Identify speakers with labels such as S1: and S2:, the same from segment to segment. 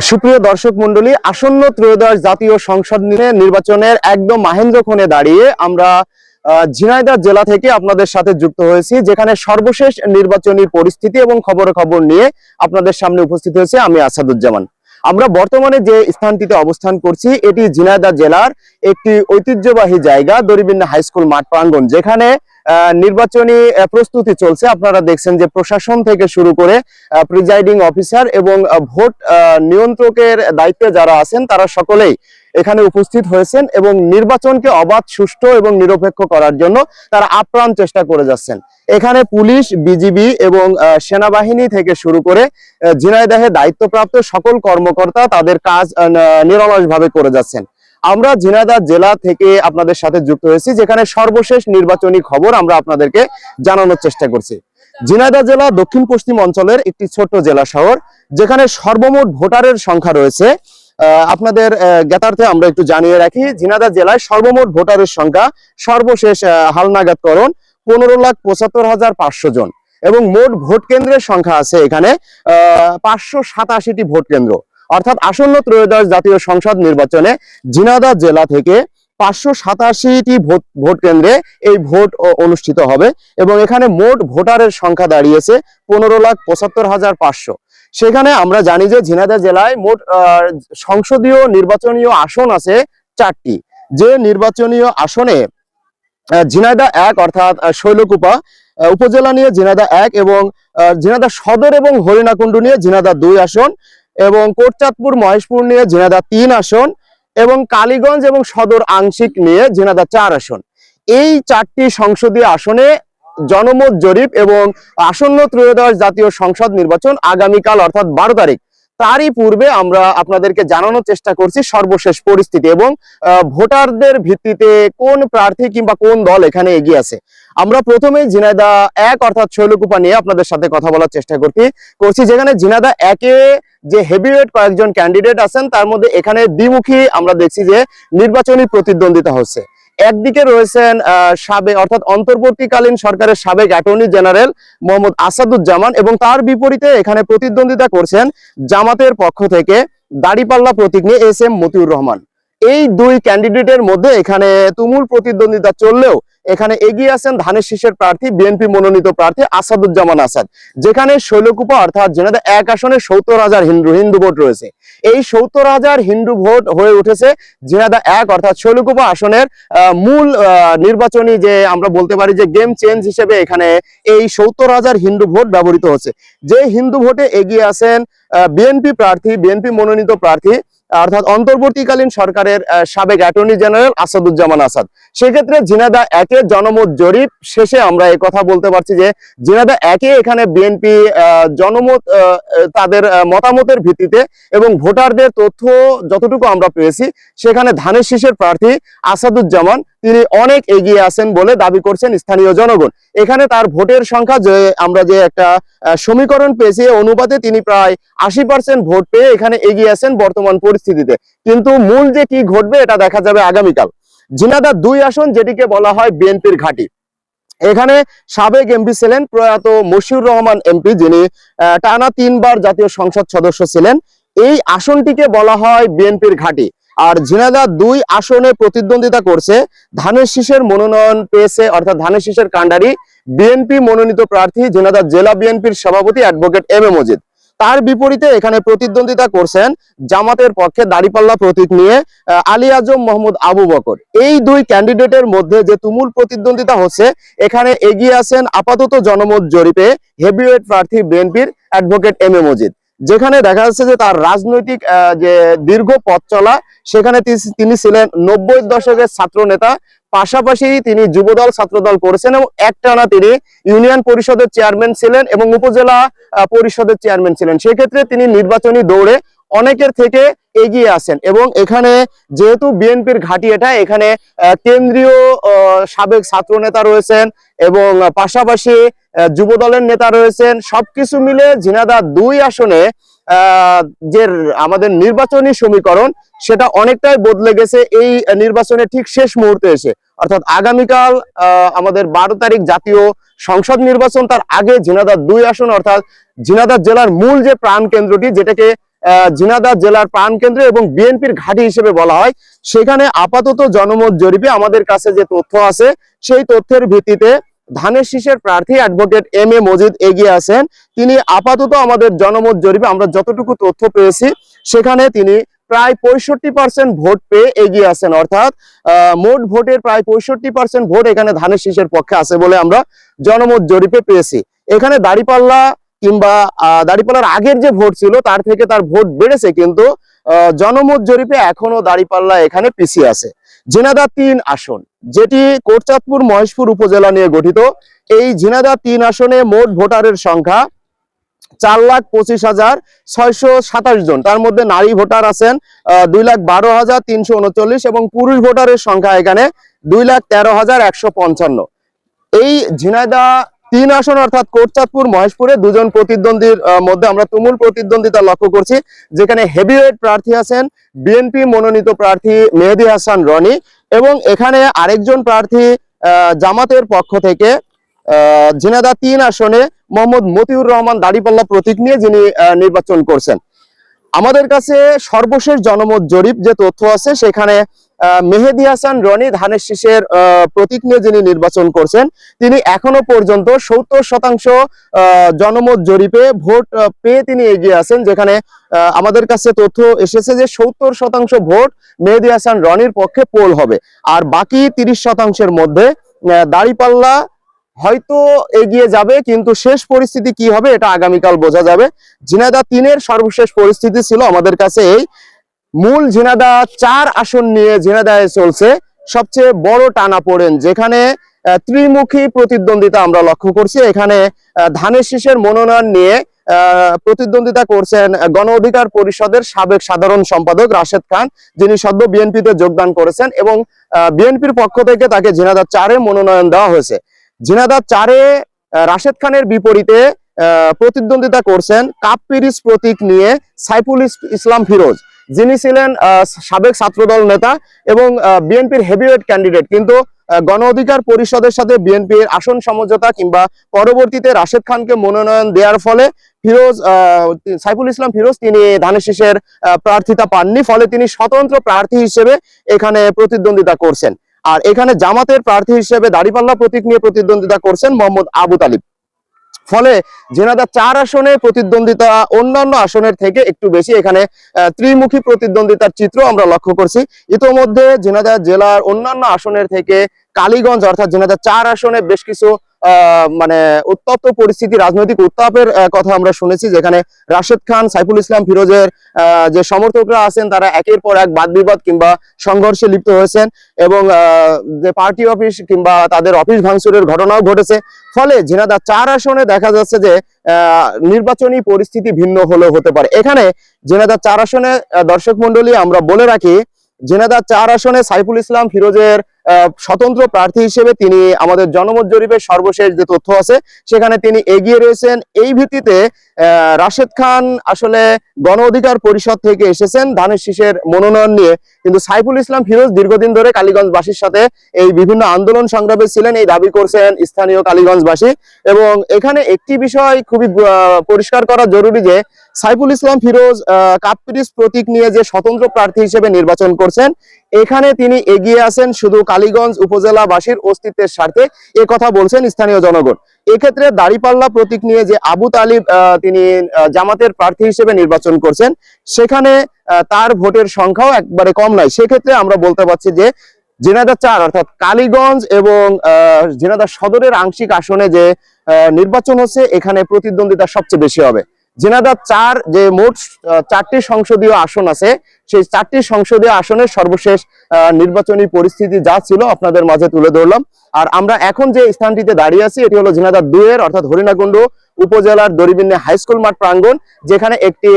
S1: সুপ্রিয় দর্শক মন্ডলী, আসন্ন ত্রয়োদশ জাতীয় সংসদ নির্বাচনের একদম মাহেন্দ্রক্ষণে দাঁড়িয়ে আমরা ঝিনাইদহ জেলা থেকে আপনাদের সাথে যুক্ত হয়েছি, যেখানে সর্বশেষ নির্বাচনী পরিস্থিতি এবং খবর নিয়ে আপনাদের সামনে উপস্থিত হয়েছে আমি আসাদুজ্জামান। আমরা বর্তমানে যে স্থানটিতে অবস্থান করছি এটি ঝিনাইদহ জেলার একটি ঐতিহ্যবাহী জায়গা, দড়িবিন্না হাই স্কুল মাঠ প্রাঙ্গণ, যেখানে নির্বাচনী প্রস্তুতি চলছে। আপনারা দেখছেন যে প্রশাসন থেকে শুরু করে প্রিজাইডিং অফিসার এবং ভোট নিয়ন্ত্রকের দায়িত্বে যারা আছেন তারা সকলেই এখানে উপস্থিত হয়েছেন এবং নির্বাচনকে অবাধ, সুষ্ঠু এবং নিরপেক্ষ করার জন্য তারা আপ্রাণ চেষ্টা করে যাচ্ছেন। এখানে পুলিশ, বিজিবি এবং সেনাবাহিনী থেকে শুরু করে ঝিনাইদহে দায়িত্বপ্রাপ্ত সকল কর্মকর্তা তাদের কাজ নিরলসভাবে করে যাচ্ছেন। আমরা ঝিনাইদহ জেলা থেকে আপনাদের সাথে যুক্ত হয়েছি, যেখানে সর্বশেষ নির্বাচনী খবর আমরা আপনাদেরকে জানানোর চেষ্টা করছি। ঝিনাইদহ জেলা দক্ষিণ পশ্চিম অঞ্চলের একটি ছোট্ট জেলা শহর, যেখানে সর্বমোট ভোটারের সংখ্যা রয়েছে। আপনাদের জ্ঞাতার্থে আমরা একটু জানিয়ে রাখি, ঝিনাইদহ জেলায় সর্বমোট ভোটারের সংখ্যা সর্বশেষ হালনাগাদকরণ 15,75,500 জন এবং মোট ভোট কেন্দ্রের সংখ্যা আছে এখানে 587টি ভোট কেন্দ্র। অর্থাৎ আসন্ন ত্রয়োদশ জাতীয় সংসদ নির্বাচনে ঝিনাইদহ জেলা থেকে 587টি ভোট কেন্দ্রে এই ভোট অনুষ্ঠিত হবে এবং এখানে মোট ভোটারের সংখ্যা দাঁড়িয়েছে 15,75,500। সেখানে আমরা জানি যে ঝিনাইদহ জেলায় মোট সংসদীয় নির্বাচনীয় আসন আছে 4টি। যে নির্বাচনীয় আসনে ঝিনাইদহ 1 অর্থাৎ শৈলকুপা উপজেলা নিয়ে ঝিনাইদহ 1 এবং ঝিনাইদহ সদর এবং হরিণাকুণ্ড নিয়ে ঝিনাইদহ 2 আসন এবং কোটচাঁদপুর মহেশপুর নিয়ে ঝিনাইদহ 3 আসন এবং কালীগঞ্জ এবং সদর আংশিক নিয়ে ঝিনাইদহ 4 আসন। এই 4টি সংসদীয় আসনে জনমত জরিপ এবং আসন্ন ত্রয়োদশ জাতীয় সংসদ নির্বাচন আগামীকাল অর্থাৎ 12 তারিখ, তারই পূর্বে আমরা আপনাদেরকে জানানোর চেষ্টা করছি সর্বশেষ পরিস্থিতি এবং ভোটারদের ভিত্তিতে কোন প্রার্থী কিংবা কোন দল এখানে এগিয়ে আছে। আমরা প্রথমেই ঝিনাইদহ 1 অর্থাৎ শৈলকুপা নিয়ে আপনাদের সাথে কথা বলার চেষ্টা করছি, যেখানে ঝিনাইদহ 1-এ যে হেভিওয়েট কয়েকজন ক্যান্ডিডেট আছেন তার মধ্যে এখানে দ্বিমুখী আমরা দেখছি যে নির্বাচনী প্রতিদ্বন্দ্বিতা হচ্ছে। একদিকে রয়েছেন অর্থাৎ অন্তর্বর্তীকালীন সরকারের সাবেক অ্যাটর্নি জেনারেল মোহাম্মদ আসাদুজ্জামান এবং তার বিপরীতে এখানে প্রতিদ্বন্দ্বিতা করছেন জামাতের পক্ষ থেকে দাড়িপাল্লা প্রতীক নিয়ে SM মতিউর রহমান। এই দুই ক্যান্ডিডেটের মধ্যে এখানে তুমুল প্রতিদ্বন্দ্বিতা চললেও এখানে এগিয়ে আছেন ধানের শীষের প্রার্থী, বিএনপি মনোনীত প্রার্থী আসাদুজ্জামান আসাদ। যেখানে শৈলকুপা অর্থাৎ ঝিনাইদহ 1 আসনে 70,000 হিন্দু ভোট রয়েছে। এই 70,000 হিন্দু ভোট হয়ে উঠেছে ঝিনাইদহ 1 অর্থাৎ শৈলকুপা আসনের মূল নির্বাচনী যে আমরা বলতে পারি যে গেম চেঞ্জ হিসেবে এখানে এই 70,000 হিন্দু ভোট ব্যবহৃত হচ্ছে। যে হিন্দু ভোটে এগিয়ে আছেন বিএনপি প্রার্থী, বিএনপি মনোনীত প্রার্থী অর্থাৎ অন্তর্বর্তীকালীন সরকারের সাবেক অ্যাটর্নি জেনারেল আসাদুজ্জামান আসাদ। সেক্ষেত্রে ঝিনাইদহ 1-এর জনমত জরিপ শেষে আমরা এই কথা বলতে পারছি যে ঝিনাইদহ 1-এ এখানে বিএনপি জনমত তাদের মতামতের ভিত্তিতে এবং ভোটারদের তথ্য যতটুকু আমরা পেয়েছি সেখানে ধানের শীষের প্রার্থী আসাদুজ্জামান তিনি অনেক এগিয়ে আছেন বলে দাবি করছেন স্থানীয় জনগণ। এখানে তার ভোটের সংখ্যা যে আমরা যে একটা সমীকরণ পেয়েছি অনুপাতে তিনি প্রায় 80% ভোট পেয়ে এখানে এগিয়ে আছেন বর্তমান পরিস্থিতিতে। কিন্তু মূল যে কি ঘটবে এটা দেখা যাবে আগামীকাল। ঝিনাইদহ 2 আসন, যেটিকে বলা হয় বিএনপির ঘাঁটি, এখানে সাবেক এমপি ছিলেন প্রয়াত মশিউর রহমান এমপি, যিনি টানা 3 বার জাতীয় সংসদ সদস্য ছিলেন। এই আসনটিকে বলা হয় বিএনপির ঘাঁটি। আর ঝিনাইদহ 2 আসনে প্রতিদ্বন্দ্বিতা করছে ধানের শীষের মনোনয়ন পেয়েছে অর্থাৎ ধানের শীষের কাণ্ডারি বিএনপি মনোনীত প্রার্থী ঝিনাইদহ জেলা বিএনপির সভাপতি অ্যাডভোকেট MM মজিদ। তার বিপরীতে এখানে প্রতিদ্বন্দ্বিতা করছেন জামাতের পক্ষে দাড়িপাল্লা প্রতীক নিয়ে আলী আজম মোহাম্মদ আবু বকর। এই দুই ক্যান্ডিডেটের মধ্যে যে তুমুল প্রতিদ্বন্দ্বিতা হচ্ছে এখানে এগিয়ে আছেন আপাতত জনমত জরিপে হেভিওয়েট প্রার্থী বিএনপির অ্যাডভোকেট MM মজিদ, যেখানে দেখা যাচ্ছে যে তার রাজনৈতিক যে দীর্ঘ পথ চলা সেখানে তিনি ছিলেন 90-এর দশকের ছাত্র নেতা, পাশাপাশি তিনি যুবদল ছাত্রদল করেছেন এবং একটানা তিনি ইউনিয়ন পরিষদের চেয়ারম্যান ছিলেন এবং উপজেলা পরিষদের চেয়ারম্যান ছিলেন। সেক্ষেত্রে তিনি নির্বাচনী দৌড়ে অনেকের থেকে এগিয়ে আছেন এবং এখানে যেহেতু বিএনপির ঘাঁটি এটা, এখানে কেন্দ্রীয় সাবেক ছাত্র নেতা রয়েছেন এবং পাশাপাশি যুবদলের নেতা রয়েছেন। সবকিছু মিলে ঝিনাইদহ 2 আসনে যে আমাদের নির্বাচনী সমীকরণ সেটা অনেকটাই বদলে গেছে এই নির্বাচনে ঠিক শেষ মুহূর্তে এসে। অর্থাৎ আগামীকাল আমাদের 12 তারিখ জাতীয় সংসদ নির্বাচন, তার আগে ঝিনাইদহ 2 আসন অর্থাৎ ঝিনাইদহ জেলার মূল যে প্রাণ কেন্দ্রটি, যেটাকে ঝিনাইদহ জেলার প্রাণকেন্দ্র এবং বিএনপির ঘাঁটি হিসেবে বলা হয়। সেখানে আপাতত জনমত জরিপে আমাদের কাছে যে তথ্য আছে সেই তথ্যের ভিত্তিতে ধানের শীষের প্রার্থী অ্যাডভোকেট এম এ মজিদ এগিয়ে আছেন। তিনি আপাতত আমাদের জনমত জরিপে আমরা যতটুকু তথ্য পেয়েছি সেখানে তিনি প্রায় 65% ভোট পেয়ে এগিয়ে আছেন, অর্থাৎ মোট ভোটের প্রায় 65% ভোট এখানে ধানের শীষের পক্ষে আছে বলে আমরা জনমত জরিপে পেয়েছি। এখানে দাঁড়িপাল্লা কিংবা দাঁড়িপাল্লার আগের যে ভোট ছিল তার থেকে তার ভোট বেড়েছে, কিন্তু জনমত জরিপে এখনো দাঁড়িপাল্লা এখানে পিছিয়ে আছে। ঝিনাইদহ 3 আসন, যেটি কোটচাঁদপুর মহেশপুর উপজেলা নিয়ে গঠিত, এই ঝিনাইদহ 3 আসনে মোট ভোটারের সংখ্যা 4,25,627 জন। তার মধ্যে নারী ভোটার আছেন 2,12,339 এবং পুরুষ ভোটারের সংখ্যা এখানে 2,13,155। এই ঝিনাইদহ 3 আসন অর্থাৎ কোটচাঁদপুর মহেশপুরে দুজন প্রতিদ্বন্দ্বীর মধ্যে আমরা তুমুল প্রতিদ্বন্দ্বিতা লক্ষ্য করছি, যেখানে হেভিওয়েট প্রার্থী আছেন বিএনপি মনোনীত প্রার্থী মেহেদী হাসান রনি এবং এখানে আরেকজন প্রার্থী জামাতের পক্ষ থেকে ঝিনাইদহ 3 আসনে মোহাম্মদ মতিউর রহমান দাঁড়িপাল্লা প্রতীক নিয়ে যিনি নির্বাচন করছেন। আমাদের কাছে সর্বশেষ জনমত জরিপ যে তথ্য আছে সেখানে মেহেদী হাসান রনি ধানের শীষের প্রতীক নিয়ে যিনি নির্বাচন করছেন তিনি এখনো পর্যন্ত 70% জনমত জরিপে ভোট পেয়ে তিনি এগিয়ে আছেন, যেখানে আমাদের কাছে তথ্য এসেছে যে 70% ভোট মেহেদী হাসান রনির পক্ষে পোল হবে, আর বাকি 30%-এর মধ্যে দাঁড়িপাল্লা হয়তো এগিয়ে যাবে, কিন্তু শেষ পরিস্থিতি কি হবে এটা আগামীকাল বোঝা যাবে। ঝিনাইদহ 3-এর সর্বশেষ পরিস্থিতি ছিল আমাদের কাছে এই। মূল ঝিনাইদহ 4 আসন নিয়ে ঝিনাইদহে চলছে সবচেয়ে বড় টানাপোড়েন, যেখানে ত্রিমুখী প্রতিদ্বন্দ্বিতা আমরা লক্ষ্য করছি। এখানে ধানের শীষের মনোনয়ন নিয়ে প্রতিদ্বন্দ্বিতা করছেন গণ অধিকার পরিষদের সাবেক সাধারণ সম্পাদক রাশেদ খান, যিনি সদ্য বিএনপিতে যোগদান করেছেন এবং বিএনপির পক্ষ থেকে তাকে ঝিনাইদহ 4-এ মনোনয়ন দেওয়া হয়েছে। ঝিনাইদহ 4-এ রাশেদ খানের বিপরীতে প্রতিদ্বন্দ্বিতা করছেন কাপ পিরিচ প্রতীক নিয়ে সাইফুল ইসলাম ফিরোজ, যিনি ছিলেন সাবেক ছাত্রদল নেতা এবং বিএনপির হেভিওয়েট ক্যান্ডিডেট, কিন্তু গণ অধিকার পরিষদের সাথে বিএনপির আসন সমঝোতা কিংবা পরবর্তীতে রাশেদ খানকে মনোনয়ন দেওয়ার ফলে সাইফুল ইসলাম ফিরোজ তিনি ধানের শীষের প্রার্থিতা পাননি, ফলে তিনি স্বতন্ত্র প্রার্থী হিসেবে এখানে প্রতিদ্বন্দ্বিতা করছেন। আর এখানে জামাতের প্রার্থী হিসেবে দাঁড়িপাল্লা প্রতীক নিয়ে প্রতিদ্বন্দ্বিতা করছেন মোহাম্মদ আবু তালিব। ফলে ঝিনাইদহ 4 আসনে প্রতিদ্বন্দ্বিতা অন্যান্য আসনের থেকে একটু বেশি, এখানে ত্রিমুখী প্রতিদ্বন্দ্বিতার চিত্র আমরা লক্ষ্য করছি। ইতোমধ্যে ঝিনাইদহ জেলার অন্যান্য আসনের থেকে কালীগঞ্জ অর্থাৎ ঝিনাইদহ 4 আসনে বেশ কিছু মানে উত্তপ্ত পরিস্থিতি, রাজনৈতিক উত্তাপের কথা আমরা শুনেছি, যেখানে রাশেদ খান সাইফুল ইসলাম ফিরোজের যে সমর্থকরা আছেন তারা একের পর এক বাদ বিবাদ কিংবা সংঘর্ষে লিপ্ত হয়েছেন এবং যে পার্টি অফিস কিংবা তাদের অফিস ভাঙচুরের ঘটনাও ঘটেছে। ফলে ঝিনাইদহ 4 আসনে দেখা যাচ্ছে যে নির্বাচনী পরিস্থিতি ভিন্ন হলেও হতে পারে। এখানে ঝিনাইদহ 4 আসনে দর্শক মন্ডলী আমরা বলে রাখি, ঝিনাইদহ 4 আসনে সাইফুল ইসলাম ফিরোজের স্বতন্ত্র প্রার্থী হিসেবে তিনি আমাদের জনমত জরিপের সর্বশেষ যে তথ্য আছে সেখানে তিনি এগিয়ে রয়েছেন। এই ভিত্তিতে রাশেদ খান আসলে গণ অধিকার পরিষদ থেকে এসেছেন ধানের শীষের মনোনয়ন নিয়ে, কিন্তু সাইফুল ইসলাম ফিরোজ দীর্ঘদিন ধরে কালীগঞ্জবাসীর সাথে এই বিভিন্ন আন্দোলন সংগ্রামে ছিলেন, এই দাবি করছেন স্থানীয় কালীগঞ্জবাসী। এবং এখানে একটি বিষয় খুবই পরিষ্কার করা জরুরি যে সাইফুল ইসলাম ফিরোজ কাপ পিরিচ প্রতীক নিয়ে যে স্বতন্ত্র প্রার্থী হিসেবে নির্বাচন করছেন, এখানে তিনি এগিয়ে আছেন শুধু কালীগঞ্জ উপজেলাবাসীর অস্তিত্বের স্বার্থে, এ কথা বলছেন স্থানীয় জনগণ। এক্ষেত্রে দাঁড়িপাল্লা প্রতীক নিয়ে যে আবু তালিব তিনি জামাতের প্রার্থী হিসেবে নির্বাচন করছেন, সেখানে তার ভোটের সংখ্যাও একবারে কম নয়। সেক্ষেত্রে আমরা বলতে পারছি যে ঝিনাইদহ 4 অর্থাৎ কালীগঞ্জ এবং ঝিনাইদহ সদরের আংশিক আসনে যে নির্বাচন হচ্ছে এখানে প্রতিদ্বন্দ্বিতা সবচেয়ে বেশি হবে। ঝিনাইদহ 4 যে মোট 4টি সংসদীয় আসন আছে, সেই 4টি সংসদীয় আসনের সর্বশেষ নির্বাচনী পরিস্থিতি যা ছিল আপনাদের মাঝে তুলে ধরলাম। আর আমরা এখন যে স্থানটিতে দাঁড়িয়ে আছি এটি হলো ঝিনাইদহ 2-এর অর্থাৎ হরিণাকুণ্ড উপজেলার দড়িবিন্নি হাই স্কুল মাঠ প্রাঙ্গণ, যেখানে একটি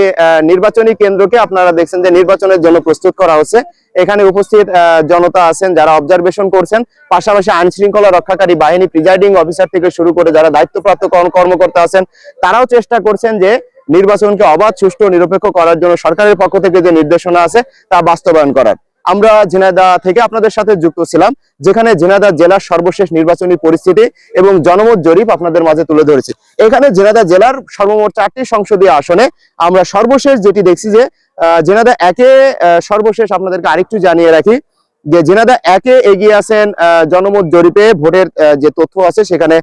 S1: নির্বাচনী কেন্দ্রকে আপনারা দেখছেন যে নির্বাচনের জন্য প্রস্তুত করা হচ্ছে। এখানে উপস্থিত জনতা আছেন যারা অবজারভেশন করছেন, পাশাপাশি আইন শৃঙ্খলা রক্ষাকারী বাহিনী প্রিজাইডিং অফিসার থেকে শুরু করে যারা দায়িত্বপ্রাপ্ত কর্মকর্তা আছেন তারাও চেষ্টা করছেন যে নির্বাচনকে অবাধ, সুষ্ঠু, নিরপেক্ষ করার জন্য সরকারের পক্ষ থেকে যে নির্দেশনা আছে তা বাস্তবায়ন করার। আমরা ঝিনাইদহ থেকে আপনাদের সাথে যুক্ত ছিলাম, যেখানে ঝিনাইদহ জেলার সর্বশেষ নির্বাচনী পরিস্থিতি এবং জনমত জরিপ আপনাদের মাঝে তুলে ধরেছি। এখানে ঝিনাইদহ জেলার সর্বমোট 4টি সংসদীয় আসনে আমরা সর্বশেষ যেটি দেখছি যে ঝিনাইদহ একে সর্বশেষ আপনাদেরকে আরেকটু জানিয়ে রাখি যে ঝিনাইদহ একে এগিয়ে আছেন জনমত জরিপে ভোটের যে তথ্য আছে সেখানে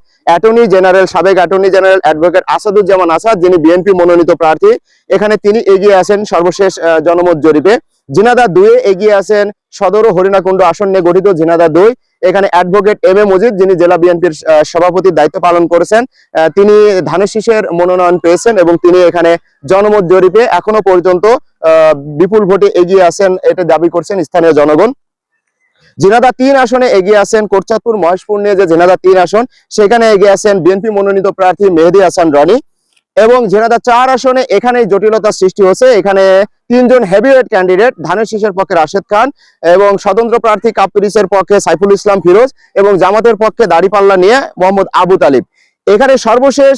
S1: সাবেক attorney general advocate Asaduzzaman Asad, যিনি বিএনপি মনোনীত প্রার্থী, এখানে তিনি এগিয়ে আছেন সর্বশেষ জনমত জরিপে। ঝিনাইদহ 2-এ এগিয়ে আছেন সদর ও হরিণাকুণ্ড আসন নিয়ে গঠিত ঝিনাইদহ 2, এখানে অ্যাডভোকেট এম এ মজিদ, যিনি জেলা বিএনপির সভাপতির দায়িত্ব পালন করেছেন, তিনি ধানের শীষের মনোনয়ন পেয়েছেন এবং তিনি এখানে জনমত জরিপে এখনো পর্যন্ত বিপুল ভোটে এগিয়ে আছেন, এটা দাবি করছেন স্থানীয় জনগণ। ঝিনাইদহ 3 আসনে এগিয়ে আছেন কোটচাঁদপুর মহেশপুর নিয়ে যে ঝিনাইদহ 3 আসন, সেখানে এগিয়ে আছেন বিএনপি মনোনীত প্রার্থী মেহেদী হাসান রনি। এবং ঝিনাইদহ 4 আসনে এখানে জটিলতার সৃষ্টি হচ্ছে, এখানে 3 জন হেভিওয়েট ক্যান্ডিডেট, ধানের শীষের পক্ষে রাশেদ খান এবং স্বতন্ত্র প্রার্থী কাপ্পিরিসের পক্ষে সাইফুল ইসলাম ফিরোজ এবং জামাতের পক্ষে দাড়িপাল্লা নিয়ে মোহাম্মদ আবু তালিব। এখানে সর্বশেষ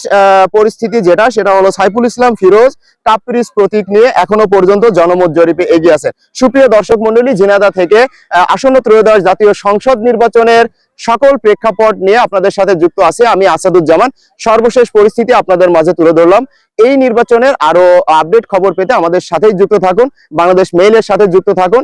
S1: পরিস্থিতি যেটা, সেটা হলো সাইফুল ইসলাম ফিরোজ কাপ্পিরিস প্রতীক নিয়ে এখনো পর্যন্ত জনমত জরিপে এগিয়ে আছে। সুপ্রিয় দর্শক মন্ডলী, ঝিনাইদহ থেকে আসন্ন ত্রয়োদশ জাতীয় সংসদ নির্বাচনের সকল প্রেক্ষাপট নিয়ে আপনাদের সাথে যুক্ত আছে আমি আসাদুজ্জামান। সর্বশেষ পরিস্থিতি আপনাদের মাঝে তুলে ধরলাম। এই নির্বাচনের আরো আপডেট খবর পেতে আমাদের সাথেই যুক্ত থাকুন, বাংলাদেশ মেইলের সাথে যুক্ত থাকুন।